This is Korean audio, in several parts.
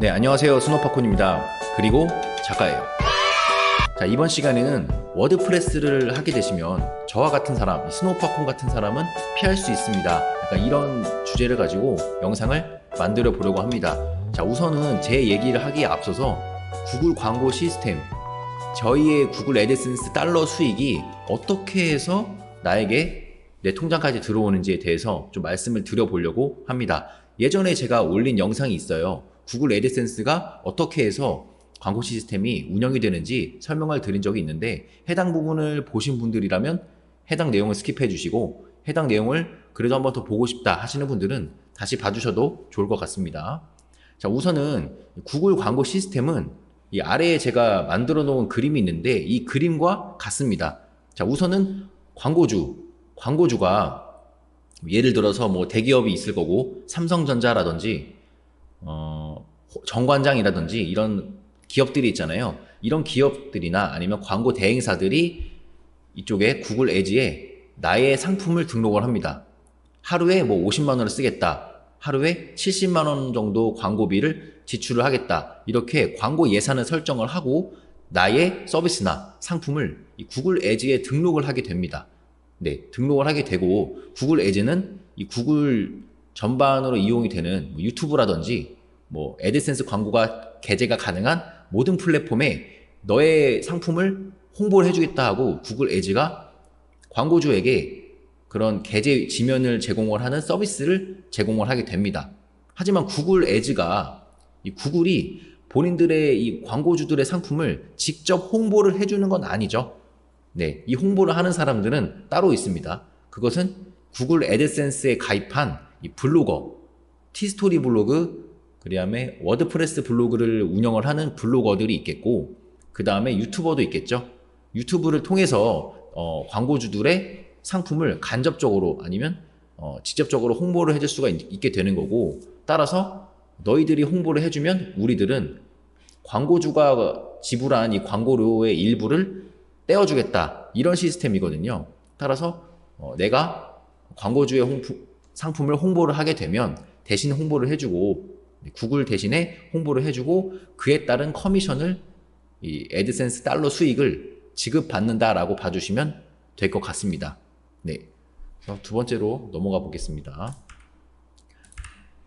네, 안녕하세요. 스노파콘입니다. 그리고 작가예요. 자, 이번 시간에는 워드프레스를 하게 되시면 저와 같은 사람, 스노파콘 같은 사람은 피할 수 있습니다. 약간 이런 주제를 가지고 영상을 만들어 보려고 합니다. 자, 우선은 제 얘기를 하기에 앞서서 구글 광고 시스템, 저희의 구글 애드센스 달러 수익이 어떻게 해서 나에게 내 통장까지 들어오는지에 대해서 좀 말씀을 드려보려고 합니다. 예전에 제가 올린 영상이 있어요. 구글 애드센스가 어떻게 해서 광고 시스템이 운영이 되는지 설명을 드린 적이 있는데, 해당 부분을 보신 분들이라면 해당 내용을 스킵해 주시고, 해당 내용을 그래도 한번 더 보고 싶다 하시는 분들은 다시 봐주셔도 좋을 것 같습니다. 자, 우선은 구글 광고 시스템은 이 아래에 제가 만들어 놓은 그림이 있는데 이 그림과 같습니다. 자, 우선은 광고주가 예를 들어서 뭐 대기업이 있을 거고, 삼성전자라든지 정관장이라든지 이런 기업들이 있잖아요. 이런 기업들이나 아니면 광고 대행사들이 이쪽에 구글 에지에 나의 상품을 등록을 합니다. 하루에 뭐 50만 원을 쓰겠다. 하루에 70만 원 정도 광고비를 지출을 하겠다. 이렇게 광고 예산을 설정을 하고 나의 서비스나 상품을 이 구글 에지에 등록을 하게 됩니다. 네, 등록을 하게 되고, 구글 에지는 이 구글 전반으로 이용이 되는 뭐 유튜브라든지 뭐 애드센스 광고가 게재가 가능한 모든 플랫폼에 너의 상품을 홍보를 해주겠다 하고 구글 에지가 광고주에게 그런 게재 지면을 제공을 하는 서비스를 제공을 하게 됩니다. 하지만 구글 에지가 이 구글이 본인들의 이 광고주들의 상품을 직접 홍보를 해주는 건 아니죠. 네, 이 홍보를 하는 사람들은 따로 있습니다. 그것은 구글 애드센스에 가입한 이 블로거, 티스토리 블로그, 그 다음에 워드프레스 블로그를 운영을 하는 블로거들이 있겠고, 그 다음에 유튜버도 있겠죠. 유튜브를 통해서 광고주들의 상품을 간접적으로 아니면 직접적으로 홍보를 해줄 수가 있게 되는 거고, 따라서 너희들이 홍보를 해주면 우리들은 광고주가 지불한 이 광고료의 일부를 떼어주겠다, 이런 시스템이거든요. 따라서 내가 광고주의 상품을 홍보를 하게 되면 대신 홍보를 해주고, 구글 대신에 홍보를 해주고 그에 따른 커미션을, 이 애드센스 달러 수익을 지급받는다라고 봐주시면 될 것 같습니다. 네, 그래서 두 번째로 넘어가 보겠습니다.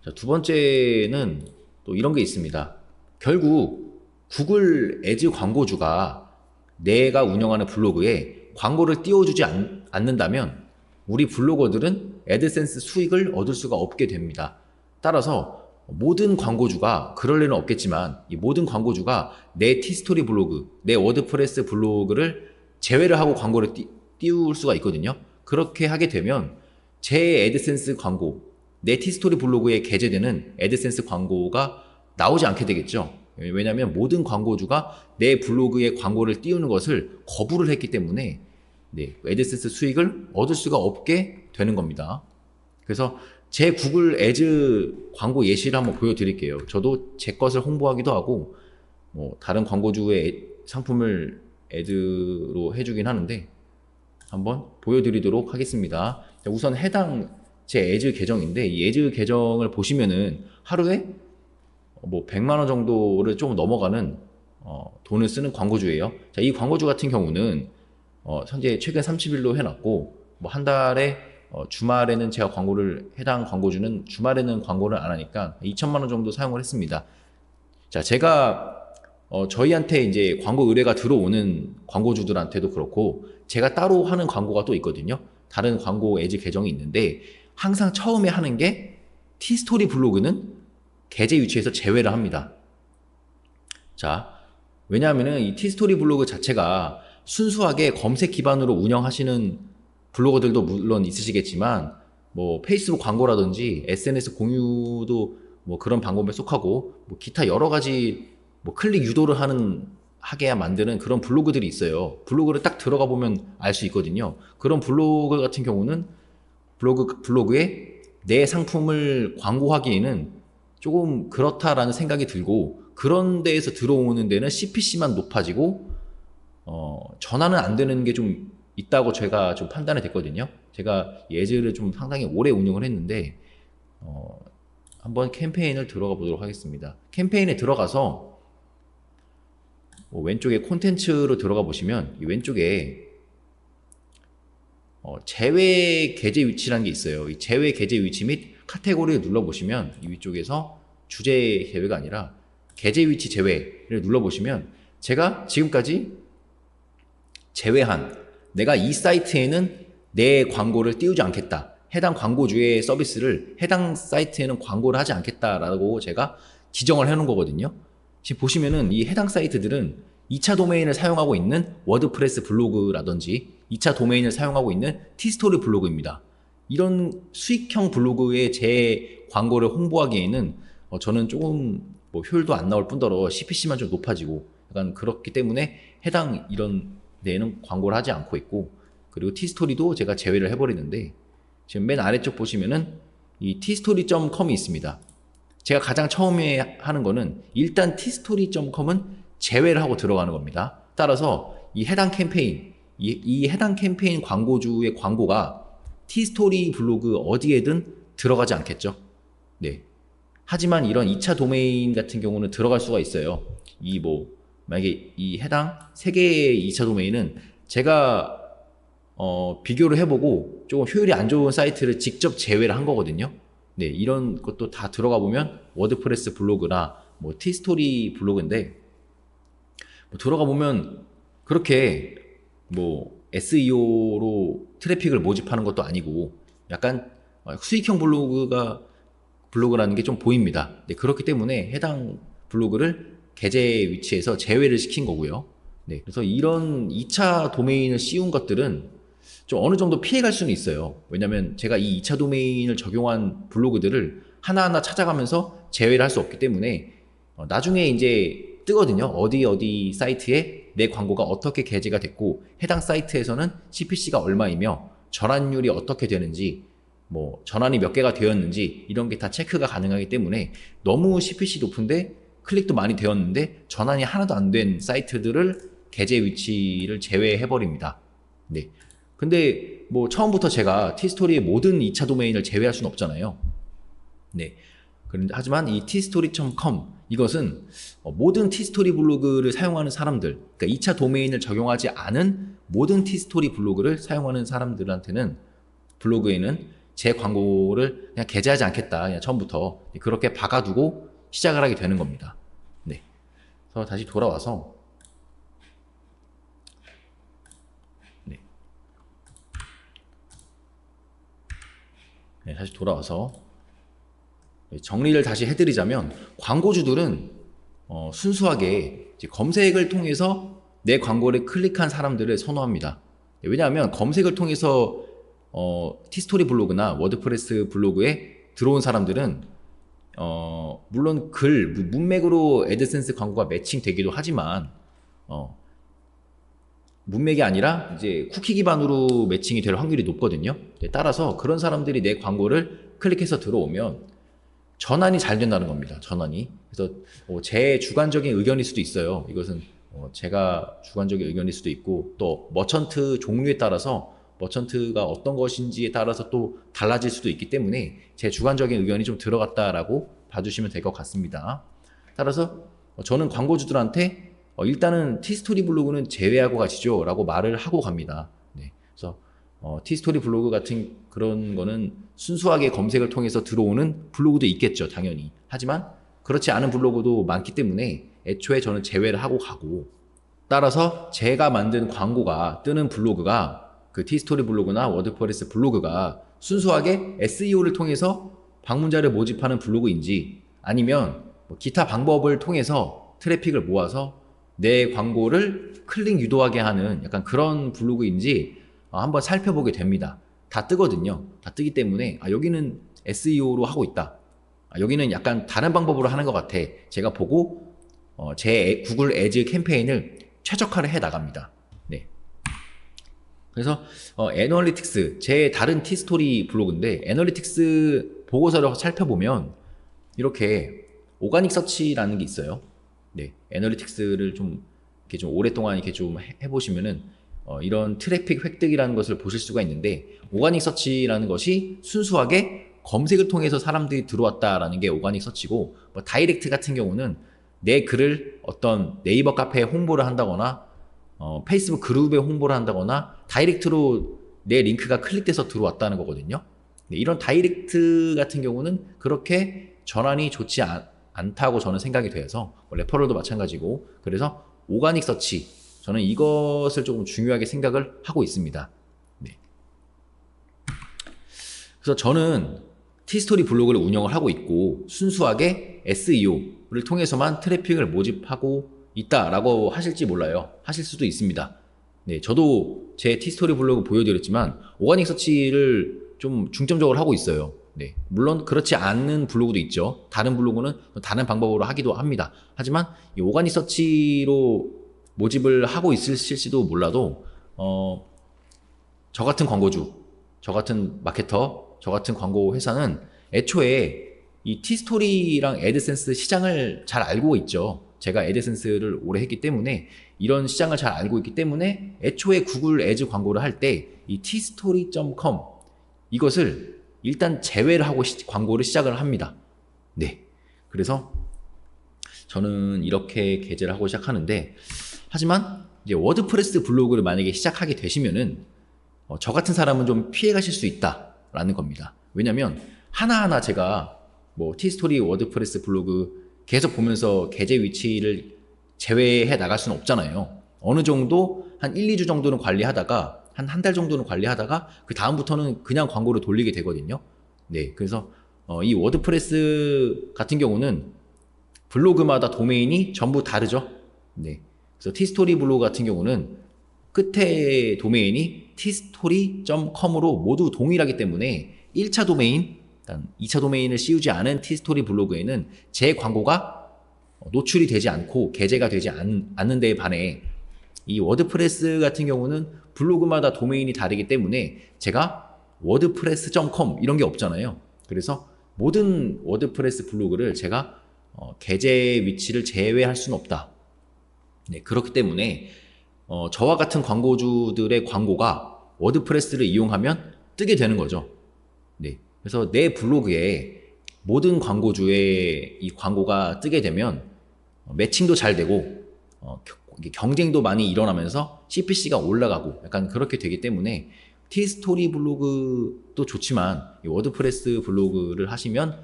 자, 두 번째는 또 이런 게 있습니다. 결국 구글 애즈 광고주가 내가 운영하는 블로그에 광고를 띄워주지 않는다면 우리 블로거들은 애드센스 수익을 얻을 수가 없게 됩니다. 따라서 모든 광고주가, 그럴 리는 없겠지만 이 모든 광고주가 내 티스토리 블로그, 내 워드프레스 블로그를 제외를 하고 광고를 띄울 수가 있거든요. 그렇게 하게 되면 제 애드센스 광고, 내 티스토리 블로그에 게재되는 애드센스 광고가 나오지 않게 되겠죠. 왜냐하면 모든 광고주가 내 블로그에 광고를 띄우는 것을 거부를 했기 때문에, 네, 애드센스 수익을 얻을 수가 없게 되는 겁니다. 그래서 제 구글 애즈 광고 예시를 한번 보여드릴게요. 저도 제 것을 홍보하기도 하고 뭐 다른 광고주의 상품을 애드로 해주긴 하는데 한번 보여드리도록 하겠습니다. 우선 해당 제 애즈 계정인데, 이 애즈 계정을 보시면은 하루에 뭐 100만 원 정도를 좀 넘어가는 돈을 쓰는 광고주예요. 자, 이 광고주 같은 경우는 현재 최근 30일로 해놨고, 뭐 한 달에 주말에는 제가 해당 광고주는 주말에는 광고를 안 하니까 2천만 원 정도 사용을 했습니다. 자, 제가 저희한테 이제 광고 의뢰가 들어오는 광고주들한테도 그렇고 제가 따로 하는 광고가 또 있거든요. 다른 광고 애지 계정이 있는데 항상 처음에 하는 게 티스토리 블로그는 게재 위치에서 제외를 합니다. 자, 왜냐하면은 이 티스토리 블로그 자체가 순수하게 검색 기반으로 운영하시는 블로거들도 물론 있으시겠지만, 뭐 페이스북 광고라든지 SNS 공유도 뭐 그런 방법에 속하고, 뭐 기타 여러 가지 뭐 클릭 유도를 하게 만드는 그런 블로그들이 있어요. 블로그를 딱 들어가 보면 알 수 있거든요. 그런 블로그 같은 경우는 블로그에 내 상품을 광고하기에는 조금 그렇다라는 생각이 들고, 그런 데에서 들어오는 데는 CPC만 높아지고 전환은 안 되는 게 좀 있다고 제가 좀 판단이 됐거든요. 제가 예즈를 좀 상당히 오래 운영을 했는데 한번 캠페인을 들어가 보도록 하겠습니다. 캠페인에 들어가서 왼쪽에 콘텐츠로 들어가 보시면 이 왼쪽에 제외 게재 위치라는 게 있어요. 이 제외 게재 위치 및 카테고리를 눌러보시면 이 위쪽에서 주제 제외가 아니라 게재 위치 제외를 눌러보시면 제가 지금까지 제외한, 내가 이 사이트에는 내 광고를 띄우지 않겠다, 해당 광고주의 서비스를 해당 사이트에는 광고를 하지 않겠다라고 제가 지정을 해놓은 거거든요. 지금 보시면은 이 해당 사이트들은 2차 도메인을 사용하고 있는 워드프레스 블로그라든지 2차 도메인을 사용하고 있는 티스토리 블로그입니다. 이런 수익형 블로그에 제 광고를 홍보하기에는 저는 조금 효율도 안 나올 뿐더러 CPC만 좀 높아지고 약간 그렇기 때문에 해당 이런 데에는 광고를 하지 않고 있고, 그리고 티스토리도 제가 제외를 해버리는데, 지금 맨 아래쪽 보시면은 이 tstory.com이 있습니다. 제가 가장 처음에 하는 거는 일단 tstory.com은 제외를 하고 들어가는 겁니다. 따라서 이 해당 캠페인, 이 해당 캠페인 광고주의 광고가 tstory 블로그 어디에든 들어가지 않겠죠. 네. 하지만 이런 2차 도메인 같은 경우는 들어갈 수가 있어요. 만약에 이 해당 3개의 2차 도메인은 제가 비교를 해보고 조금 효율이 안 좋은 사이트를 직접 제외를 한 거거든요. 네, 이런 것도 다 들어가 보면 워드프레스 블로그나 티스토리 블로그인데, 들어가 보면 그렇게 SEO로 트래픽을 모집하는 것도 아니고 약간 수익형 블로그라는 게 좀 보입니다. 네, 그렇기 때문에 해당 블로그를 게재 위치에서 제외를 시킨 거고요. 네, 그래서 이런 2차 도메인을 씌운 것들은 좀 어느 정도 피해갈 수는 있어요. 왜냐면 제가 이 2차 도메인을 적용한 블로그들을 하나하나 찾아가면서 제외를 할 수 없기 때문에 나중에 이제 뜨거든요. 어디 사이트에 내 광고가 어떻게 게재가 됐고 해당 사이트에서는 CPC가 얼마이며 전환율이 어떻게 되는지, 전환이 몇 개가 되었는지 이런 게 다 체크가 가능하기 때문에 너무 CPC 높은데 클릭도 많이 되었는데 전환이 하나도 안 된 사이트들을 게재 위치를 제외해 버립니다. 네. 근데 처음부터 제가 티스토리의 모든 2차 도메인을 제외할 수는 없잖아요. 네. 하지만 이 tstory.com 이것은 모든 티스토리 블로그를 사용하는 사람들, 그러니까 2차 도메인을 적용하지 않은 모든 티스토리 블로그를 사용하는 사람들한테는, 블로그에는 제 광고를 그냥 게재하지 않겠다, 그냥 처음부터 그렇게 박아두고 시작을 하게 되는 겁니다. 네. 그래서 다시 돌아와서 정리를 다시 해드리자면, 광고주들은 순수하게 이제 검색을 통해서 내 광고를 클릭한 사람들을 선호합니다. 왜냐하면 검색을 통해서 티스토리 블로그나 워드프레스 블로그에 들어온 사람들은 물론 문맥으로 애드센스 광고가 매칭되기도 하지만 문맥이 아니라 이제 쿠키 기반으로 매칭이 될 확률이 높거든요. 따라서 그런 사람들이 내 광고를 클릭해서 들어오면 전환이 잘 된다는 겁니다. 전환이. 그래서 제 주관적인 의견일 수도 있어요. 이것은 제가 주관적인 의견일 수도 있고, 또 머천트 종류에 따라서 머천트가 어떤 것인지에 따라서 또 달라질 수도 있기 때문에 제 주관적인 의견이 좀 들어갔다라고 봐주시면 될 것 같습니다. 따라서 저는 광고주들한테 일단은 티스토리 블로그는 제외하고 가시죠 라고 말을 하고 갑니다. 네. 그래서 티스토리 블로그 같은 그런 거는 순수하게 검색을 통해서 들어오는 블로그도 있겠죠, 당연히. 하지만 그렇지 않은 블로그도 많기 때문에 애초에 저는 제외를 하고 가고, 따라서 제가 만든 광고가 뜨는 블로그가, 그 티스토리 블로그나 워드프레스 블로그가 순수하게 SEO를 통해서 방문자를 모집하는 블로그인지, 아니면 기타 방법을 통해서 트래픽을 모아서 내 광고를 클릭 유도하게 하는 약간 그런 블로그인지 한번 살펴보게 됩니다. 다 뜨거든요. 다 뜨기 때문에 여기는 SEO로 하고 있다, 여기는 약간 다른 방법으로 하는 것 같아, 제가 보고 제 구글 애즈 캠페인을 최적화를 해 나갑니다. 네. 그래서 애널리틱스, 제 다른 티스토리 블로그인데 애널리틱스 보고서를 살펴보면 이렇게 오가닉 서치라는 게 있어요. 네, 애널리틱스를 좀 오랫동안 이렇게 좀 해보시면은 이런 트래픽 획득이라는 것을 보실 수가 있는데, 오가닉 서치라는 것이 순수하게 검색을 통해서 사람들이 들어왔다라는 게 오가닉 서치고, 뭐 다이렉트 같은 경우는 내 글을 어떤 네이버 카페에 홍보를 한다거나 페이스북 그룹에 홍보를 한다거나 다이렉트로 내 링크가 클릭돼서 들어왔다는 거거든요. 네, 이런 다이렉트 같은 경우는 그렇게 전환이 좋지 않다고 저는 생각이 돼서, 레퍼럴도 마찬가지고, 그래서 오가닉 서치, 저는 이것을 조금 중요하게 생각을 하고 있습니다. 네. 그래서 저는 티스토리 블로그를 운영을 하고 있고 순수하게 SEO를 통해서만 트래픽을 모집하고 있다라고 하실지 몰라요. 하실 수도 있습니다. 네, 저도 제 티스토리 블로그 보여드렸지만 오가닉 서치를 좀 중점적으로 하고 있어요. 네, 물론 그렇지 않은 블로그도 있죠. 다른 블로그는 다른 방법으로 하기도 합니다. 하지만 이 오가닉 서치로 모집을 하고 있을지도 몰라도 저 같은 광고주, 저 같은 마케터, 저 같은 광고 회사는 애초에 이 티스토리랑 애드센스 시장을 잘 알고 있죠. 제가 애드센스를 오래 했기 때문에 이런 시장을 잘 알고 있기 때문에 애초에 구글 애즈 광고를 할 때 이 tstory.com 이것을 일단 제외를 하고 광고를 시작을 합니다. 네. 그래서 저는 이렇게 게재를 하고 시작하는데, 하지만 이제 워드프레스 블로그를 만약에 시작하게 되시면은 저 같은 사람은 좀 피해 가실 수 있다라는 겁니다. 왜냐면 하나하나 제가 뭐 티스토리 워드프레스 블로그 계속 보면서 게재 위치를 제외해 나갈 수는 없잖아요. 어느 정도 한 1, 2주 정도는 관리하다가 한 달 정도는 관리하다가 그 다음부터는 그냥 광고를 돌리게 되거든요. 네, 그래서 이 워드프레스 같은 경우는 블로그마다 도메인이 전부 다르죠. 네, 그래서 티스토리 블로그 같은 경우는 끝에 도메인이 tstory.com으로 모두 동일하기 때문에 1차 도메인, 2차 도메인을 씌우지 않은 티스토리 블로그에는 제 광고가 노출이 되지 않고 게재가 되지 않는 데에 반해 이 워드프레스 같은 경우는 블로그마다 도메인이 다르기 때문에 제가 wordpress.com 이런 게 없잖아요. 그래서 모든 워드프레스 블로그를 제가 게재 위치를 제외할 수는 없다. 네, 그렇기 때문에 저와 같은 광고주들의 광고가 워드프레스를 이용하면 뜨게 되는 거죠. 네, 그래서 내 블로그에 모든 광고주의 이 광고가 뜨게 되면 매칭도 잘 되고 경쟁도 많이 일어나면서 CPC가 올라가고 약간 그렇게 되기 때문에 티스토리 블로그도 좋지만 이 워드프레스 블로그를 하시면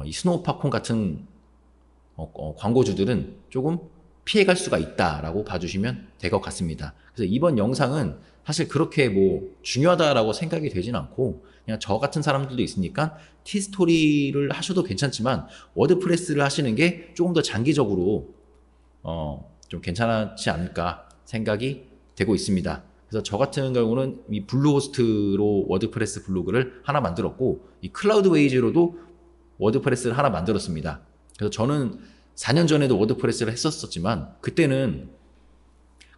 이 스노우팝콘 같은 광고주들은 조금 피해갈 수가 있다라고 봐주시면 될 것 같습니다. 그래서 이번 영상은 사실 그렇게 뭐 중요하다라고 생각이 되진 않고 그냥 저 같은 사람들도 있으니까 티스토리를 하셔도 괜찮지만 워드프레스를 하시는 게 조금 더 장기적으로 좀 괜찮지 않을까 생각이 되고 있습니다. 그래서 저 같은 경우는 이 블루호스트로 워드프레스 블로그를 하나 만들었고 이 클라우드웨이즈로도 워드프레스를 하나 만들었습니다. 그래서 저는 4년 전에도 워드프레스를 했었지만 그때는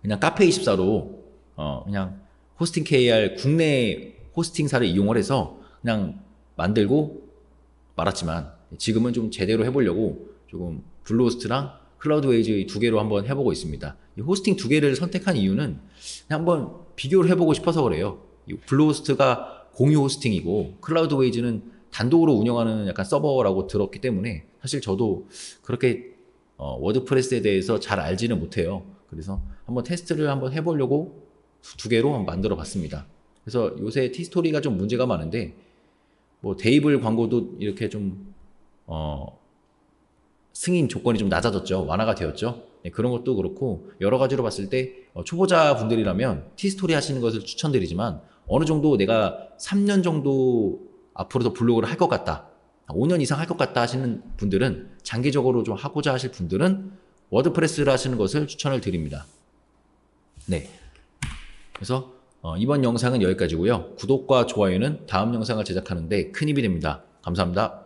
그냥 카페24로 그냥 호스팅 KR 국내 호스팅사를 이용을 해서 그냥 만들고 말았지만 지금은 좀 제대로 해보려고 조금 블루호스트랑 클라우드웨이즈 이 두 개로 한번 해보고 있습니다. 이 호스팅 두 개를 선택한 이유는 그냥 한번 비교를 해보고 싶어서 그래요. 이 블루호스트가 공유 호스팅이고 클라우드웨이즈는 단독으로 운영하는 약간 서버라고 들었기 때문에 사실 저도 그렇게 워드프레스에 대해서 잘 알지는 못해요. 그래서 한번 테스트를 한번 해보려고 두 개로 한번 만들어 봤습니다. 그래서 요새 티스토리가 좀 문제가 많은데 뭐 데이블 광고도 이렇게 좀 승인 조건이 좀 낮아졌죠. 완화가 되었죠. 네, 그런 것도 그렇고 여러 가지로 봤을 때 초보자 분들이라면 티스토리 하시는 것을 추천드리지만 어느 정도 내가 3년 정도 앞으로도 블로그를 할 것 같다, 5년 이상 할 것 같다 하시는 분들은, 장기적으로 좀 하고자 하실 분들은 워드프레스를 하시는 것을 추천을 드립니다. 네, 그래서 이번 영상은 여기까지고요. 구독과 좋아요는 다음 영상을 제작하는 데 큰 힘이 됩니다. 감사합니다.